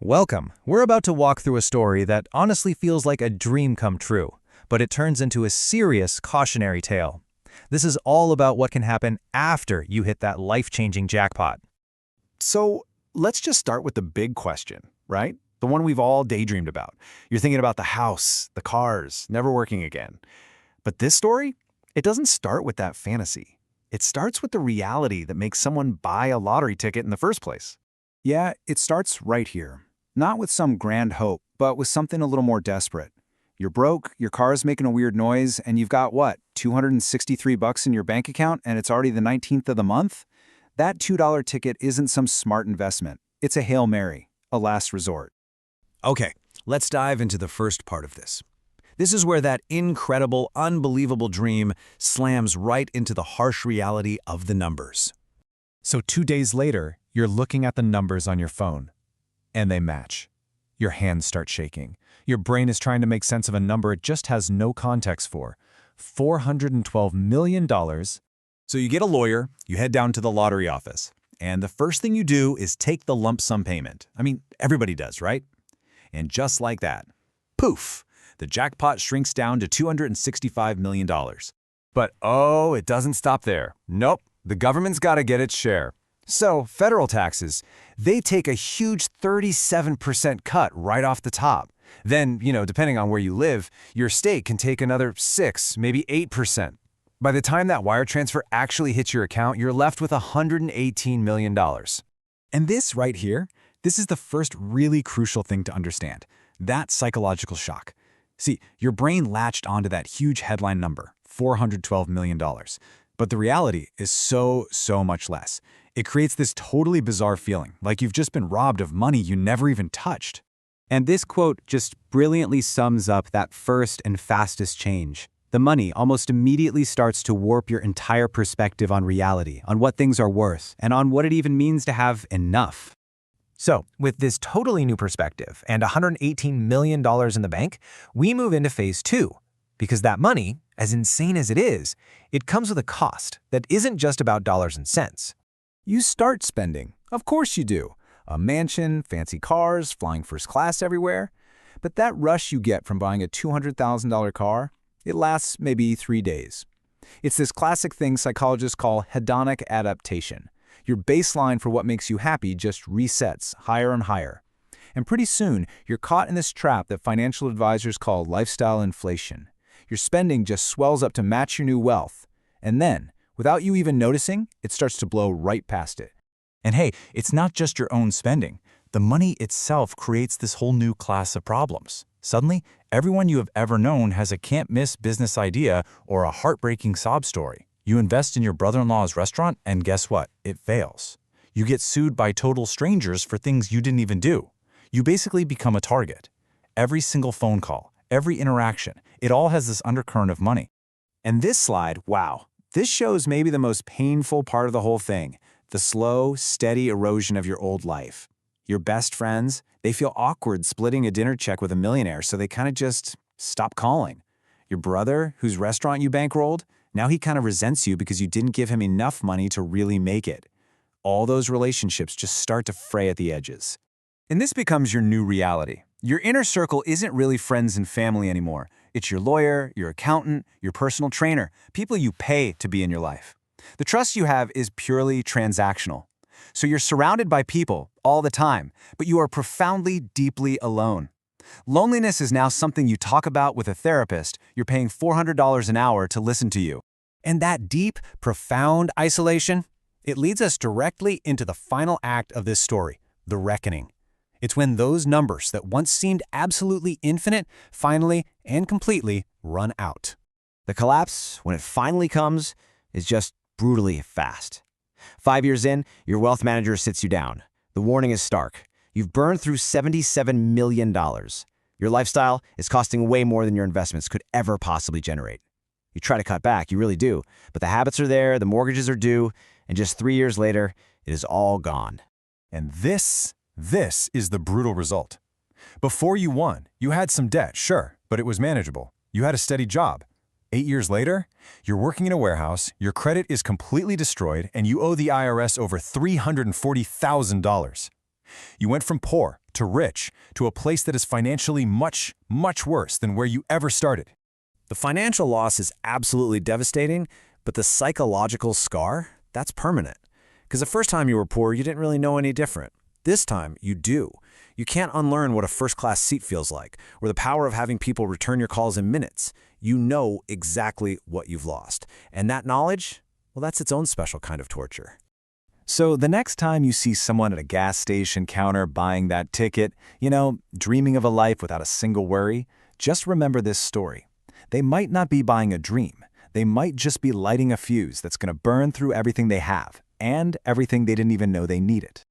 Welcome. We're about to walk through a story that honestly feels like a dream come true, but it turns into a serious cautionary tale. This is all about what can happen after you hit that life-changing jackpot. So let's just start with the big question, right? The one we've all daydreamed about. You're thinking about the house, the cars, never working again. But this story, it doesn't start with that fantasy. It starts with the reality that makes someone buy a lottery ticket in the first place. Yeah, it starts right here. Not with some grand hope, but with something a little more desperate. You're broke, your car's making a weird noise, and you've got what, $263 in your bank account, and it's already the 19th of the month? That $2 ticket isn't some smart investment. It's a Hail Mary, a last resort. Okay, let's dive into the first part of this. This is where that incredible, unbelievable dream slams right into the harsh reality of the numbers. So 2 days later, you're looking at the numbers on your phone, and they match. Your hands start shaking. Your brain is trying to make sense of a number it just has no context for. $412 million. So you get a lawyer, you head down to the lottery office, and the first thing you do is take the lump sum payment. I mean, everybody does, right? And just like that, poof, the jackpot shrinks down to $265 million. But oh, it doesn't stop there. Nope, the government's got to get its share. So, federal taxes, they take a huge 37% cut right off the top. Then, depending on where you live, your state can take another 6, maybe 8%. By the time that wire transfer actually hits your account, you're left with $118 million. And this right here, this is the first really crucial thing to understand, that psychological shock. See, your brain latched onto that huge headline number, $412 million. But the reality is so much less. It creates this totally bizarre feeling, like you've just been robbed of money you never even touched. And this quote just brilliantly sums up that first and fastest change. The money almost immediately starts to warp your entire perspective on reality, on what things are worth, and on what it even means to have enough. So, with this totally new perspective and $118 million in the bank, we move into phase 2. Because that money, as insane as it is, it comes with a cost that isn't just about dollars and cents. You start spending. Of course you do. A mansion, fancy cars, flying first class everywhere. But that rush you get from buying a $200,000 car, it lasts maybe 3 days. It's this classic thing psychologists call hedonic adaptation. Your baseline for what makes you happy just resets higher and higher. And pretty soon, you're caught in this trap that financial advisors call lifestyle inflation. Your spending just swells up to match your new wealth. And then, without you even noticing, it starts to blow right past it. And hey, it's not just your own spending. The money itself creates this whole new class of problems. Suddenly, everyone you have ever known has a can't-miss business idea or a heartbreaking sob story. You invest in your brother-in-law's restaurant, and guess what? It fails. You get sued by total strangers for things you didn't even do. You basically become a target. Every single phone call, every interaction, it all has this undercurrent of money. And this slide, wow, this shows maybe the most painful part of the whole thing, the slow, steady erosion of your old life. Your best friends, they feel awkward splitting a dinner check with a millionaire, so they kind of just stop calling. Your brother, whose restaurant you bankrolled, now he kind of resents you because you didn't give him enough money to really make it. All those relationships just start to fray at the edges. And this becomes your new reality. Your inner circle isn't really friends and family anymore. It's your lawyer, your accountant, your personal trainer, people you pay to be in your life. The trust you have is purely transactional. So you're surrounded by people all the time, but you are profoundly, deeply alone. Loneliness is now something you talk about with a therapist you're paying $400 an hour to listen to you. And that deep, profound isolation, it leads us directly into the final act of this story, the reckoning. It's when those numbers that once seemed absolutely infinite finally and completely run out. The collapse, when it finally comes, is just brutally fast. 5 years in, your wealth manager sits you down. The warning is stark. You've burned through $77 million. Your lifestyle is costing way more than your investments could ever possibly generate. You try to cut back, you really do, but the habits are there, the mortgages are due, and just 3 years later, it is all gone. And this is the brutal result. Before you won, you had some debt, sure, but it was manageable. You had a steady job. 8 years later, you're working in a warehouse, your credit is completely destroyed, and you owe the IRS over $340,000. You went from poor to rich to a place that is financially much, much worse than where you ever started. The financial loss is absolutely devastating, but the psychological scar, that's permanent. Because the first time you were poor, you didn't really know any different. This time, you do. You can't unlearn what a first-class seat feels like, or the power of having people return your calls in minutes. You know exactly what you've lost. And that knowledge, well, that's its own special kind of torture. So the next time you see someone at a gas station counter buying that ticket, dreaming of a life without a single worry, just remember this story. They might not be buying a dream. They might just be lighting a fuse that's going to burn through everything they have and everything they didn't even know they needed.